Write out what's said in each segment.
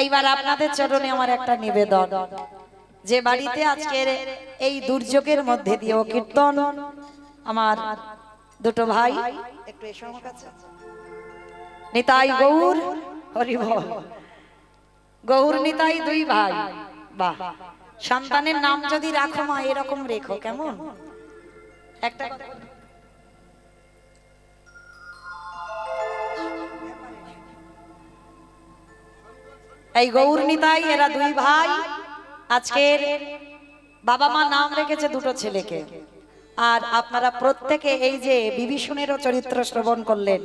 এইবার আপনাদের চরণে আমার একটা নিবেদন, যে বাড়িতে আজকের এই দুর্যোগের মধ্যে দিয়েও কীর্তন আমার দুটো ভাই, একটু এসো আমার কাছে। নিতাই গৌর, হরি বল। গৌর নিতাই দুই ভাই, বাহ। সন্তানের নাম যদি রাখো মা এরকম রেখো, কেমন? একটা এই গৌর নিতাই এরা দুই ভাই আজকের বাবা মা নাম রেখেছে দুটো ছেলেকে। আর আপনারা প্রত্যেকে এই যে বিভীষণেরও চরিত্র শ্রবণ করলেন,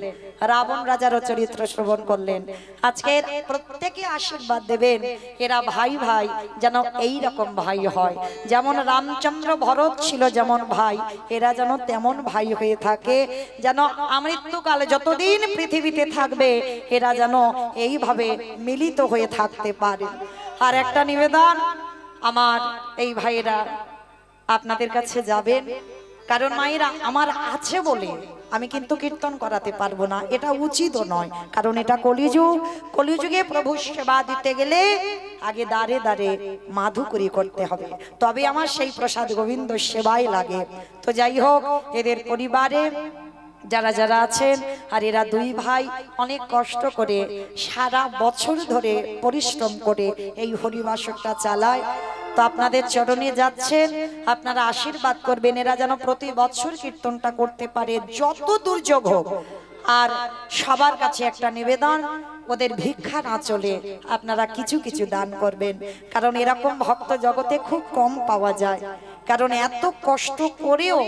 রাবণ রাজারও চরিত্র শ্রবণ করলেন, আজকের প্রত্যেকে আশীর্বাদ দেবেন এরা ভাই ভাই যেন এই রকম ভাই হয়। যেমন রামচন্দ্র ভরত ছিল যেমন ভাই, এরা যেন তেমন ভাই হয়ে থাকে, যেন আমৃত্যুকালে যতদিন পৃথিবীতে থাকবে এরা যেন এইভাবে মিলিত হয়ে থাকতে পারে। আর একটা নিবেদন, আমার এই ভাইয়েরা আপনাদের কাছে যাবেন, কারণ মায়েরা আমার আছে বলে আমি কিন্তু কীর্তন করাতে পারবো না, এটা উচিতও নয়। কারণ এটা কলিযুগ, কলিযুগে প্রভু সেবা দিতে গেলে আগে দাঁড়ে দাঁড়ে মাধুকরী করতে হবে, তবে আমার সেই প্রসাদ গোবিন্দ সেবাই লাগে। তো যাই হোক, এদের পরিবারে যারা যারা আছেন, আর এরা দুই ভাই অনেক কষ্ট করে সারা বছর ধরে পরিশ্রম করে এই হরিবাসরটা চালায়। তো আপনাদের চরণে যাচ্ছেন, আপনারা আশীর্বাদ করবেন এরা যেন প্রতি বছর কীর্তনটা করতে পারে যত দুর্যোগ হোক। আর সবার কাছে একটা নিবেদন, ওদের ভিক্ষা না চলে আপনারা কিছু কিছু দান করবেন, কারণ এরকম ভক্ত জগতে খুব কম পাওয়া যায়। কারণ এত কষ্ট করেও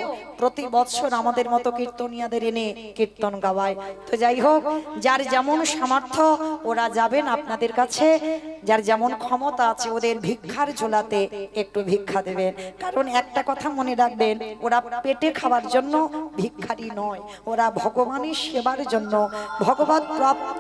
প্রতি বছর আমাদের মতো কীর্তনিয়াদের এনে কীর্তন গাওয়ায়। তো যাই হোক, যার যেমন সামর্থ্য ওরা যাবেন আপনাদের কাছে, যার যেমন ক্ষমতা আছে ওদের ভিক্ষার ঝোলাতে একটু ভিক্ষা দেবেন। কারণ একটা কথা মনে রাখবেন, ওরা পেটে খাওয়ার জন্য ভিক্ষারি নয়, ওরা ভগবানের সেবার জন্য, ভগবত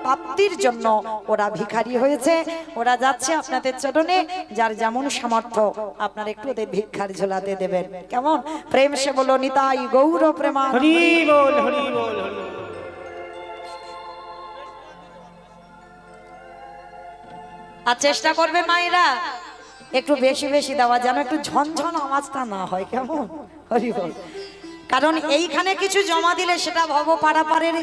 প্রাপ্তির জন্য ওরা ভিখারি হয়েছে। ওরা যাচ্ছে আপনাদের চরণে, যার যেমন সামর্থ্য আপনারা একটু ওদের ভিক্ষার ঝোলাতে দেবেন, কেমন? প্রেম সে বলো নিতাই গৌর প্রেমা হরি বল, হরি বল, হরি বল। আর চেষ্টা করবে মায়েরা একটু বেশি বেশি দেওয়া, যেন একটু ঝনঝন আওয়াজটা না হয়, কেমন? হরি বল। কারণ এইখানে কিছু জমা দিলে সেটা ভব পারাপারের